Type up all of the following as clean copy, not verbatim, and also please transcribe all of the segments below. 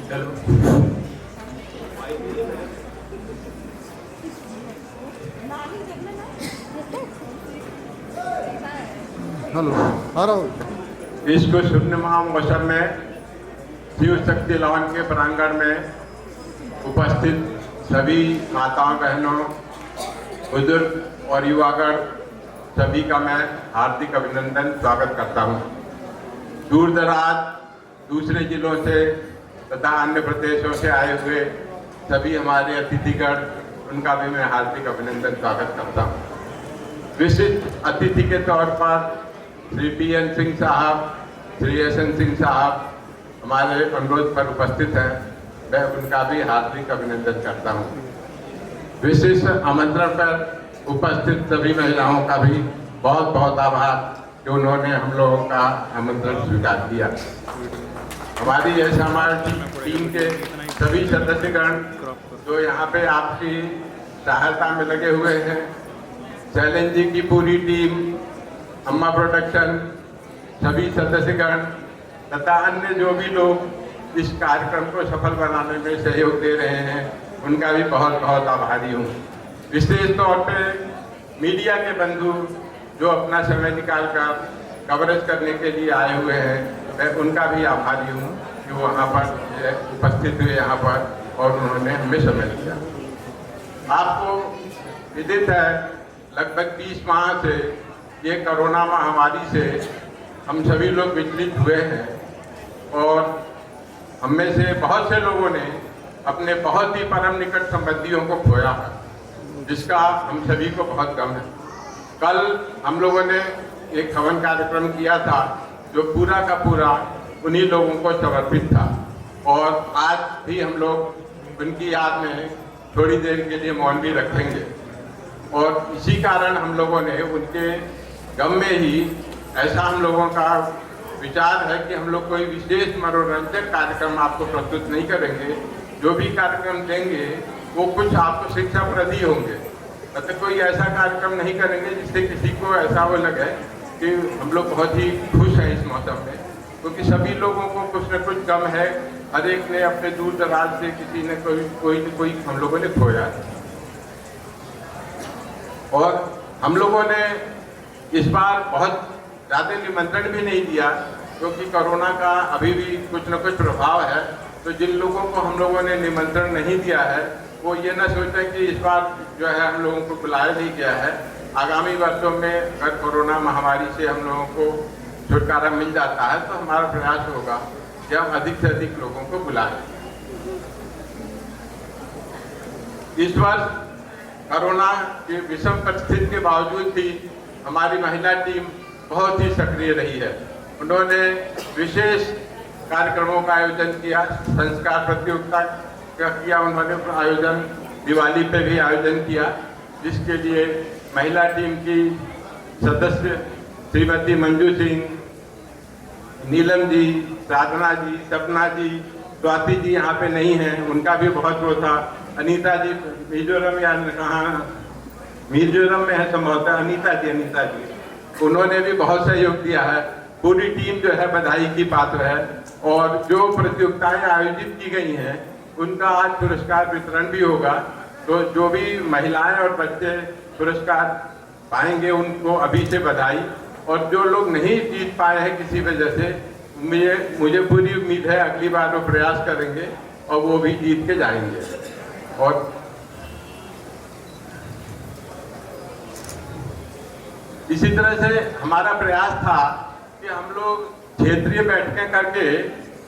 चलो हेलो आ रहा हूँ। विश्व शून्य महोत्सव में शिव शक्ति लवन के प्रांगण में उपस्थित सभी माताओं बहनों, बुजुर्ग और युवागण सभी का मैं हार्दिक अभिनंदन स्वागत करता हूँ। दूर दराज दूसरे जिलों से तथा अन्य प्रदेशों से आए हुए सभी हमारे अतिथिगण, उनका भी मैं हार्दिक अभिनंदन स्वागत करता हूँ। विशिष्ट अतिथि के तौर पर श्री पीएन सिंह साहब, श्री एसएन सिंह साहब हमारे अनुरोध पर उपस्थित हैं, मैं उनका भी हार्दिक अभिनंदन करता हूँ। विशिष्ट आमंत्रण पर उपस्थित सभी महिलाओं का भी बहुत बहुत आभार कि उन्होंने हम लोगों का आमंत्रण स्वीकार किया। हमारी एसएमआर टीम के सभी सदस्यगण जो यहाँ पे आपकी सहायता में लगे हुए हैं, शैलेंद्र जी की पूरी टीम, अम्मा प्रोडक्शन, सभी सदस्यगण तथा अन्य जो भी लोग इस कार्यक्रम को सफल बनाने में सहयोग दे रहे हैं, उनका भी बहुत बहुत आभारी हूँ। विशेष तौर पे मीडिया के बंधु जो अपना समय निकाल कर कवरेज करने के लिए आए हुए हैं, मैं उनका भी आभारी हूँ कि वो वहाँ पर उपस्थित हुए यहाँ पर और उन्होंने हमें समय दिया। आपको विदित है, लगभग 20 माह से ये कोरोना महामारी से हम सभी लोग विचलित हुए हैं और हम में से बहुत से लोगों ने अपने बहुत ही परम निकट संबंधियों को खोया है, जिसका हम सभी को बहुत गम है। कल हम लोगों ने एक हवन कार्यक्रम किया था जो पूरा का पूरा उन्हीं लोगों को समर्पित था और आज भी हम लोग उनकी याद में थोड़ी देर के लिए मौन भी रखेंगे और इसी कारण हम लोगों ने उनके गम में ही ऐसा हम लोगों का विचार है कि हम लोग कोई विशेष मनोरंजक कार्यक्रम आपको प्रस्तुत नहीं करेंगे। जो भी कार्यक्रम देंगे वो कुछ आपको शिक्षाप्रद ही होंगे, मतलब कोई ऐसा कार्यक्रम नहीं करेंगे जिससे किसी को ऐसा वो लगे कि हम लोग बहुत ही खुश हैं इस मौसम में, क्योंकि सभी लोगों को कुछ न कुछ गम है। हर एक ने अपने दूर दराज से किसी ने कोई हम लोगों ने खोया है और हम लोगों ने इस बार बहुत ज़्यादा निमंत्रण भी नहीं दिया, क्योंकि कोरोना का अभी भी कुछ न कुछ प्रभाव है। तो जिन लोगों को हम लोगों ने निमंत्रण नहीं दिया है वो ये ना सोचें कि इस बार जो है हम लोगों को बुलाया नहीं गया है। आगामी वर्षों में अगर कोरोना महामारी से हम लोगों को छुटकारा मिल जाता है तो हमारा प्रयास होगा कि हम अधिक से अधिक लोगों को बुलाएं। इस वर्ष कोरोना की विषम परिस्थिति के बावजूद भी हमारी महिला टीम बहुत ही सक्रिय रही है। उन्होंने विशेष कार्यक्रमों का आयोजन किया, संस्कार प्रतियोगिता का किया उन्होंने आयोजन, दिवाली पे भी आयोजन किया, जिसके लिए महिला टीम की सदस्य श्रीमती मंजू सिंह, नीलम जी, साधना जी, सपना जी, स्वाति जी यहाँ पे नहीं हैं, उनका भी बहुत वो था। अनीता जी मिजोरम या कहाँ मिजोरम में है संभवतः, अनीता जी उन्होंने भी बहुत सहयोग दिया है। पूरी टीम जो है बधाई की पात्र है और जो प्रतियोगिताएं आयोजित की गई हैं उनका आज पुरस्कार वितरण भी होगा। तो जो भी महिलाएं और बच्चे पुरस्कार पाएंगे उनको अभी से बधाई, और जो लोग नहीं जीत पाए हैं किसी वजह से, मुझे पूरी उम्मीद है अगली बार वो प्रयास करेंगे और वो भी जीत के जाएंगे। और इसी तरह से हमारा प्रयास था कि हम लोग क्षेत्रीय बैठकें करके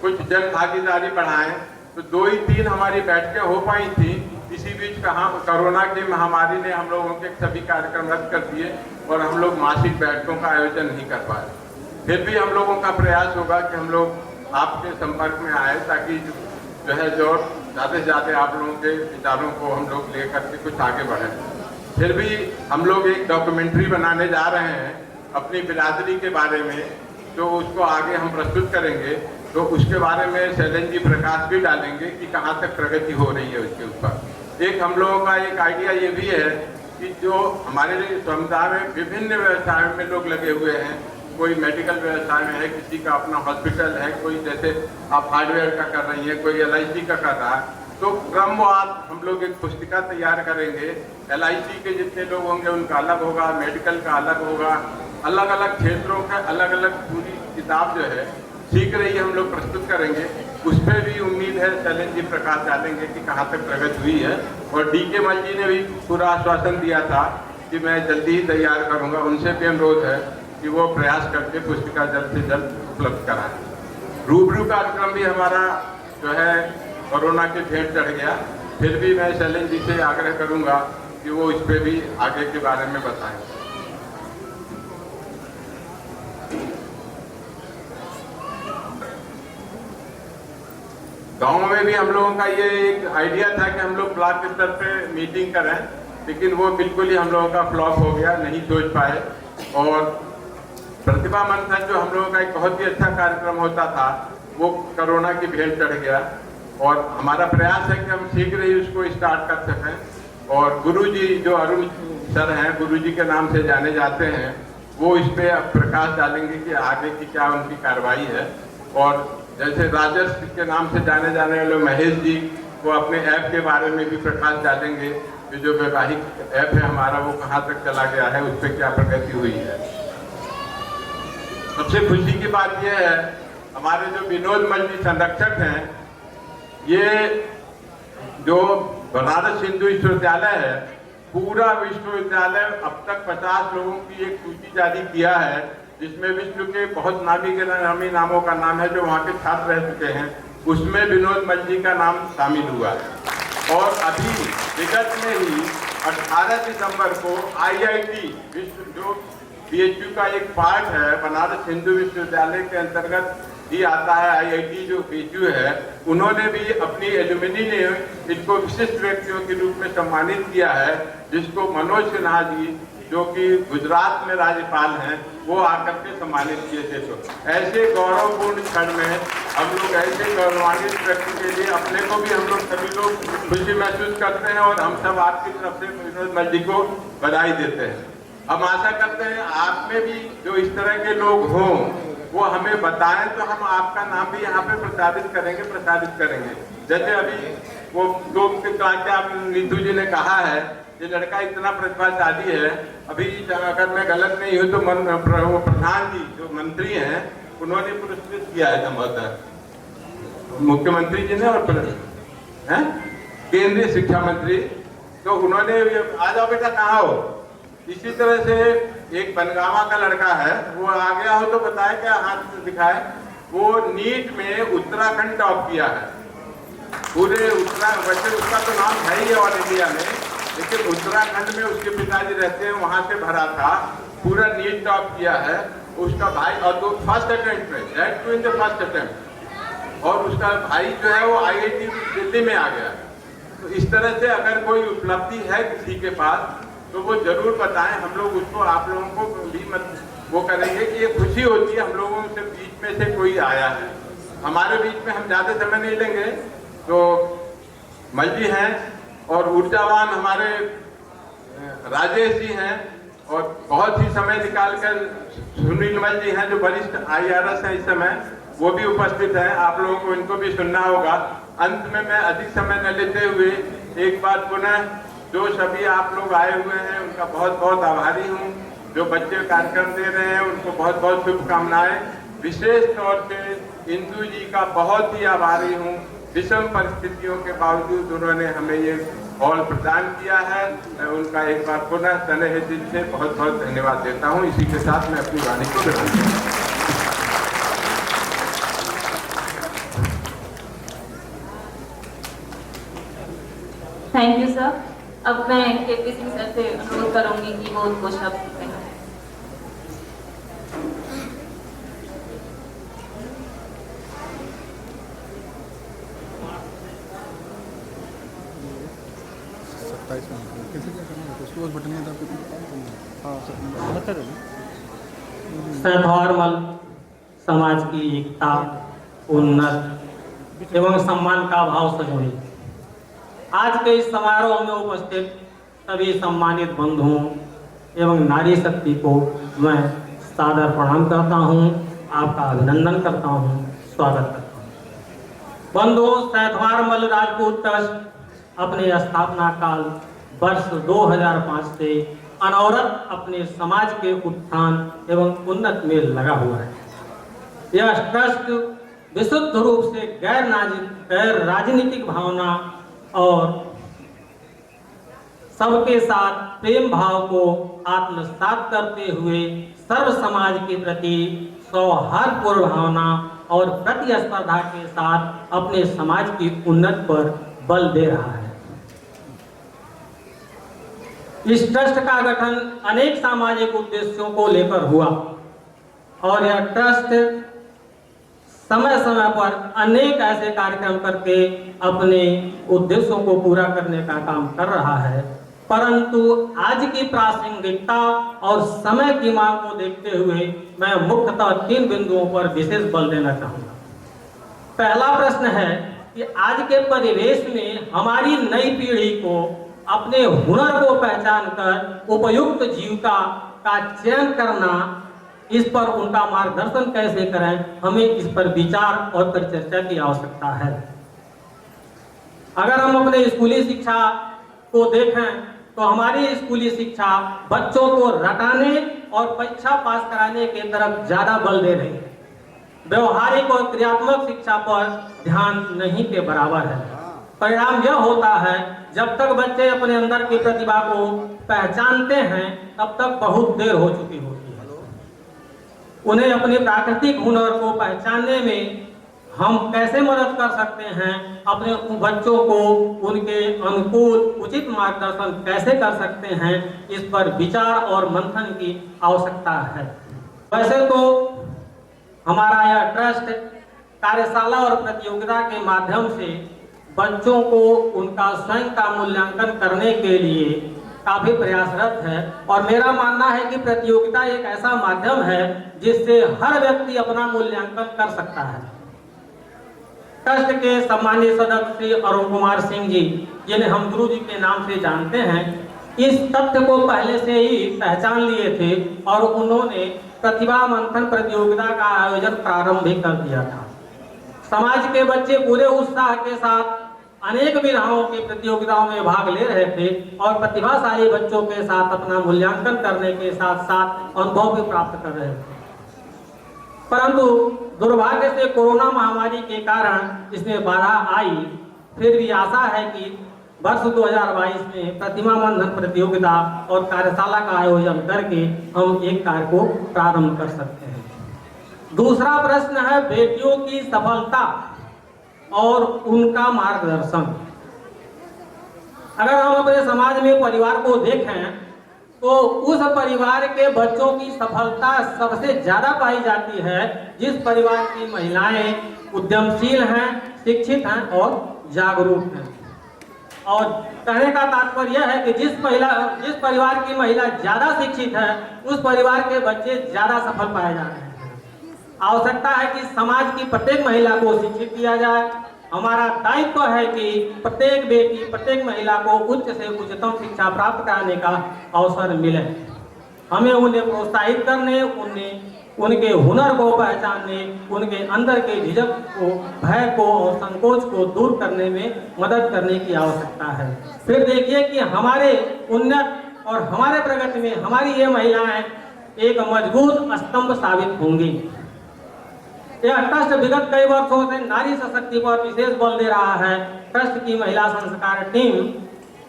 कुछ जन भागीदारी बढ़ाएं। तो 2 ही 3 हमारी बैठकें हो पाई थी। इसी बीच कहाँ कोरोना की महामारी ने हम लोगों के सभी कार्यक्रम रद्द कर दिए और हम लोग मासिक बैठकों का आयोजन नहीं कर पाए। फिर भी हम लोगों का प्रयास होगा कि हम लोग आपके संपर्क में आए, ताकि जो है जो ज़्यादा से ज़्यादा आप लोगों के विचारों को हम लोग ले करके कुछ आगे बढ़ें। फिर भी हम लोग एक डॉक्यूमेंट्री बनाने जा रहे हैं अपनी बिरादरी के बारे में, जो उसको आगे हम प्रस्तुत करेंगे। तो उसके बारे में शैलेंद्र जी प्रकाश भी डालेंगे कि कहाँ तक प्रगति हो रही है उसके ऊपर। एक हम लोगों का एक आइडिया ये भी है कि जो हमारे समुदाय में विभिन्न व्यवसायों में लोग लगे हुए हैं, कोई मेडिकल व्यवसाय में है, किसी का अपना हॉस्पिटल है, कोई जैसे आप हार्डवेयर का कर रही हैं, कोई LIC का कर रहा है, तो क्रमवार हम लोग एक पुस्तिका तैयार करेंगे। LIC के जितने लोग होंगे उनका अलग होगा, मेडिकल का अलग होगा, अलग अलग क्षेत्रों का अलग अलग पूरी किताब जो है शीघ्र ही हम लोग प्रस्तुत करेंगे। उस पर भी उम्मीद है शैलेंद्र जी प्रकाश डालेंगे कि कहाँ तक प्रगति हुई है। और DK मल जी ने भी पूरा आश्वासन दिया था कि मैं जल्दी ही तैयार करूँगा। उनसे भी अनुरोध है कि वो प्रयास करके पुस्तिका जल्द से जल्द उपलब्ध कराएं। रूबरू कार्यक्रम भी हमारा जो है कोरोना के भेंट चढ़ गया, फिर भी मैं शैलेंद्र जी से आग्रह करूँगा कि वो इस पर भी आगे के बारे में बताएं। गाँव में भी हम लोगों का ये एक आइडिया था कि हम लोग ब्लॉक स्तर पे मीटिंग करें, लेकिन वो बिल्कुल ही हम लोगों का फ्लॉप हो गया, नहीं सोच पाए। और प्रतिभा मंथन जो हम लोगों का एक बहुत ही अच्छा कार्यक्रम होता था, वो कोरोना की भेंट चढ़ गया। और हमारा प्रयास है कि हम शीघ्र ही उसको स्टार्ट कर सकें। और गुरुजी जो अरुण सर हैं, गुरुजी के नाम से जाने जाते हैं, वो इस पर अब प्रकाश डालेंगे कि आगे की क्या उनकी कार्रवाई है। और जैसे राजस्व के नाम से जाने जाने वाले महेश जी, वो अपने ऐप के बारे में भी प्रकाश डालेंगे कि जो वैवाहिक ऐप है हमारा वो कहाँ तक चला गया है, उस पर क्या प्रगति हुई है। सबसे खुशी की बात यह है, हमारे जो विनोद मल जी संरक्षक हैं, ये जो बनारस हिंदू विश्वविद्यालय है, पूरा विश्वविद्यालय अब तक 50 लोगों की एक सूची जारी किया है, जिसमें विश्व के बहुत नामी नामों का नाम है जो वहाँ के छात्र रह चुके हैं। उसमें विनोद मल जी का नाम शामिल हुआ है। और अभी विगत में ही 18 दिसंबर को IIT विश्व जो BHU का एक पार्ट है, बनारस हिंदू विश्वविद्यालय के अंतर्गत ही आता है IIT जो BHU है, उन्होंने भी अपनी एलुमिनी ने इनको विशिष्ट व्यक्तियों के रूप में सम्मानित किया है, जिसको मनोज सिन्हा जी जो कि गुजरात में राज्यपाल हैं, वो आकर के सम्मानित किए थे। तो ऐसे गौरवपूर्ण क्षण में हम लोग ऐसे गौरवान्वित व्यक्ति के लिए अपने को भी हम लोग सभी लोग खुशी महसूस करते हैं। और हम सब आपकी तरफ से विनोद मल जी को बधाई देते हैं। हम आशा करते हैं आप में भी जो इस तरह के लोग हों, वो हमें बताएं तो हम आपका नाम भी यहाँ पे प्रस्तावित करेंगे। जैसे अभी वो लोग क्या नीतू जी ने कहा है, ये लड़का इतना प्रतिभाशाली है। अभी अगर मैं गलत नहीं हूँ तो वो प्रधान जी जो मंत्री हैं, उन्होंने पुरस्कृत किया है संभवतः मुख्यमंत्री जी ने और केंद्रीय शिक्षा मंत्री, तो उन्होंने आ जाओ बेटा कहाँ हो। इसी तरह से एक बनगावा का लड़का है, वो आ गया हो तो बताए, क्या हाथ दिखाए। वो नीट में उत्तराखंड टॉप किया है, पूरे उत्तराखंड। वैसे उसका तो नाम है ही ऑल इंडिया में, लेकिन उत्तराखंड में उसके पिताजी रहते हैं, वहां से भरा था, पूरा नीट टॉप किया है उसका भाई। और तो फर्स्ट अटेम्प्ट में, that too in the first attempt. और उसका भाई जो है वो IIT दिल्ली में आ गया। तो इस तरह से अगर कोई उपलब्धि है किसी के पास तो वो जरूर बताएं, हम लोग उसको आप लोगों को भी वो करेंगे कि ये खुशी होती है हम लोगों से बीच में से कोई आया है। हमारे बीच में हम ज़्यादा समय नहीं लेंगे। तो मल जी हैं और ऊर्जावान हमारे राजेश जी हैं, और बहुत ही समय निकालकर सुनील मल जी हैं जो वरिष्ठ IRS हैं इस समय, वो भी उपस्थित हैं। आप लोगों को इनको भी सुनना होगा। अंत में मैं अधिक समय न लेते हुए एक बात पुनः जो सभी आप लोग आए हुए हैं उनका बहुत बहुत आभारी हूँ। जो बच्चे कार्यक्रम दे रहे हैं उनको बहुत बहुत शुभकामनाएं। विशेष तौर पे इंदू जी का बहुत ही आभारी हूँ। विषम परिस्थितियों के बावजूद उन्होंने हमें ये हॉल प्रदान किया है। मैं उनका एक बार पुनः तहे दिल से बहुत बहुत धन्यवाद देता हूँ। इसी के साथ मैं अपनी वाणी को विराम देता हूँ। Thank you sir. अब मैं KP सिंह सर से अनुरोध करूंगी कि वो उनको शब्द कहें। सद्भावमल समाज की एकता, उन्नत एवं सम्मान का भाव संजोए आज के इस समारोह में उपस्थित सभी सम्मानित बंधुओं एवं नारी शक्ति को मैं सादर प्रणाम करता हूँ, आपका अभिनंदन करता हूँ, स्वागत करता हूँ। बंधुओं, सैंधवार मल्ल राजपूत ट्रस्ट अपने स्थापना काल वर्ष 2005 से अनवरत अपने समाज के उत्थान एवं उन्नत में लगा हुआ है। यह ट्रस्ट विशुद्ध रूप से गैर राजनीतिक भावना और सबके साथ प्रेम भाव को आत्मसात करते हुए सर्व समाज के प्रति सौहार्दपूर्ण भावना और प्रतिस्पर्धा के साथ अपने समाज की उन्नति पर बल दे रहा है। इस ट्रस्ट का गठन अनेक सामाजिक उद्देश्यों को लेकर हुआ और यह ट्रस्ट समय समय पर अनेक ऐसे कार्यक्रम करके अपने उद्देश्यों को पूरा करने का काम कर रहा है, परंतु आज की प्रासंगिकता और समय की मांग को देखते हुए मैं मुख्यतः 3 बिंदुओं पर विशेष बल देना चाहूँगा। पहला प्रश्न है कि आज के परिवेश में हमारी नई पीढ़ी को अपने हुनर को पहचान कर उपयुक्त जीविका का चयन करना, इस पर उनका मार्गदर्शन कैसे करें, हमें इस पर विचार और परिचर्चा की आवश्यकता है। अगर हम अपने स्कूली शिक्षा को देखें तो हमारी स्कूली शिक्षा बच्चों को रटाने और परीक्षा पास कराने के तरफ ज्यादा बल दे रही है, व्यवहारिक और क्रियात्मक शिक्षा पर ध्यान नहीं के बराबर है। परिणाम यह होता है, जब तक बच्चे अपने अंदर की प्रतिभा को पहचानते हैं तब तक बहुत देर हो चुकी होती है। उन्हें अपने प्राकृतिक हुनर को पहचानने में हम कैसे मदद कर सकते हैं, अपने बच्चों को उनके अनुकूल उचित मार्गदर्शन कैसे कर सकते हैं, इस पर विचार और मंथन की आवश्यकता है। वैसे तो हमारा यह ट्रस्ट कार्यशाला और प्रतियोगिता के माध्यम से बच्चों को उनका स्वयं का मूल्यांकन करने के लिए काफी प्रयासरत है और मेरा मानना है कि प्रतियोगिता एक ऐसा माध्यम है जिससे हर व्यक्ति अपना मूल्यांकन कर सकता है। ट्रस्ट के सम्मानित सदस्य श्री अरुण कुमार सिंह जी, जिन्हें हम गुरु जी के नाम से जानते हैं, इस तथ्य को पहले से ही पहचान लिए थे और उन्होंने प्रतिभा मंथन प्रतियोगिता का आयोजन प्रारंभ भी कर दिया था। समाज के बच्चे पूरे उत्साह के साथ अनेक विधाओं की प्रतियोगिताओं में भाग ले रहे थे और प्रतिभाशाली बच्चों के साथ अपना मूल्यांकन करने के साथ साथ अनुभव भी प्राप्त कर रहे थे, परंतु दुर्भाग्य से कोरोना महामारी के कारण इसमें बाधा आई। फिर भी आशा है कि वर्ष 2022 में प्रतिभा मंथन प्रतियोगिता और कार्यशाला का आयोजन करके हम एक कार्य को प्रारंभ कर सकते हैं। दूसरा प्रश्न है बेटियों की सफलता और उनका मार्गदर्शन। अगर हम अपने समाज में परिवार को देखें तो उस परिवार के बच्चों की सफलता सबसे ज्यादा पाई जाती है जिस परिवार की महिलाएं उद्यमशील हैं, शिक्षित हैं और जागरूक हैं। और कहने का तात्पर्य यह है कि जिस परिवार की महिला ज्यादा शिक्षित है उस परिवार के बच्चे ज्यादा सफल पाए जा रहे हैं। आवश्यकता है कि समाज की प्रत्येक महिला को शिक्षित किया जाए। हमारा दायित्व है कि प्रत्येक बेटी, प्रत्येक महिला को उच्च से उच्चतम शिक्षा प्राप्त कराने का अवसर मिले। हमें उन्हें प्रोत्साहित करने, उनके हुनर को पहचानने, उनके अंदर के झिझक को, भय को और संकोच को दूर करने में मदद करने की आवश्यकता है। फिर देखिए कि हमारे उन्नत और हमारे प्रगति में हमारी ये महिलाएं एक मजबूत स्तंभ साबित होंगी। यह ट्रस्ट विगत कई वर्षों से नारी शक्ति पर विशेष बल दे रहा है। ट्रस्ट की महिला संस्कार टीम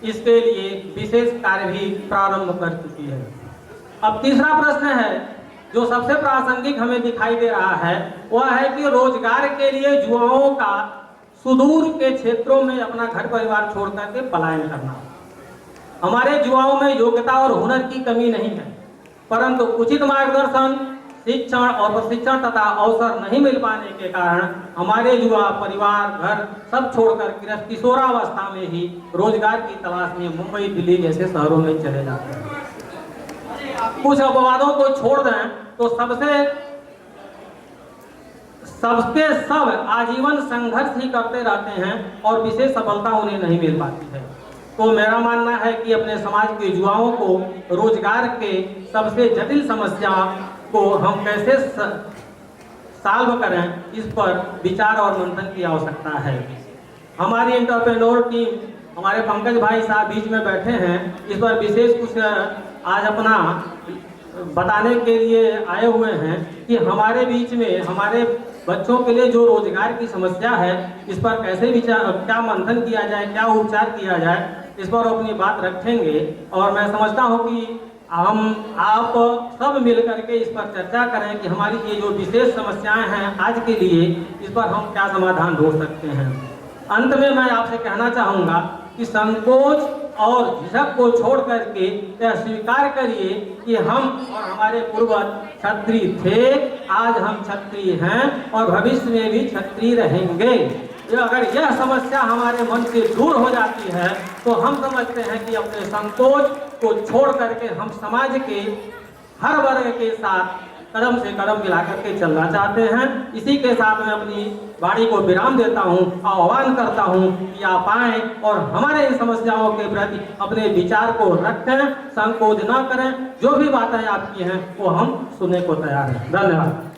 इसके लिए विशेष कार्य भी प्रारंभ कर चुकी है। अब तीसरा प्रश्न है जो सबसे प्रासंगिक हमें दिखाई दे रहा है, वह है कि रोजगार के लिए युवाओं का सुदूर के क्षेत्रों में अपना घर परिवार छोड़ करके पलायन करना। हमारे युवाओं में योग्यता और हुनर की कमी नहीं है, परंतु उचित मार्गदर्शन, शिक्षण और प्रशिक्षण तथा अवसर नहीं मिल पाने के कारण हमारे युवा परिवार, घर सब छोड़कर किशोरावस्था में ही रोजगार की तलाश में मुंबई, दिल्ली जैसे शहरों में चले जाते हैं। कुछ अपवादों को छोड़ दें तो सबके सब आजीवन संघर्ष ही करते रहते हैं और विशेष सफलता उन्हें नहीं मिल पाती है। तो मेरा मानना है कि अपने समाज के युवाओं को रोजगार के सबसे जटिल समस्या को हम कैसे सॉल्व करें, इस पर विचार और मंथन की आवश्यकता है। हमारी एंटरप्रेन्योर टीम, हमारे पंकज भाई साहब बीच में बैठे हैं, इस पर विशेष कुछ आज अपना बताने के लिए आए हुए हैं कि हमारे बीच में हमारे बच्चों के लिए जो रोजगार की समस्या है, इस पर कैसे विचार, क्या मंथन किया जाए, क्या उपचार किया जाए, इस पर अपनी बात रखेंगे। और मैं समझता हूँ कि हम आप सब मिल करके इस पर चर्चा करें कि हमारी ये जो विशेष समस्याएं हैं आज के लिए, इस पर हम क्या समाधान ढूंढ सकते हैं। अंत में मैं आपसे कहना चाहूँगा कि संकोच और झिझक को छोड़ करके यह स्वीकार करिए कि हम और हमारे पूर्वज क्षत्रिय थे, आज हम क्षत्रिय हैं और भविष्य में भी क्षत्रिय रहेंगे। अगर यह समस्या हमारे मन से दूर हो जाती है तो हम समझते हैं कि अपने संकोच को छोड़ करके हम समाज के हर वर्ग के साथ कदम से कदम मिला करके चलना चाहते हैं। इसी के साथ मैं अपनी वाणी को विराम देता हूं, आह्वान करता हूं कि आप आएं और हमारे इन समस्याओं के प्रति अपने विचार को रखें, संकोच न करें। जो भी बातें आपकी हैं वो हम सुनने को तैयार हैं। धन्यवाद।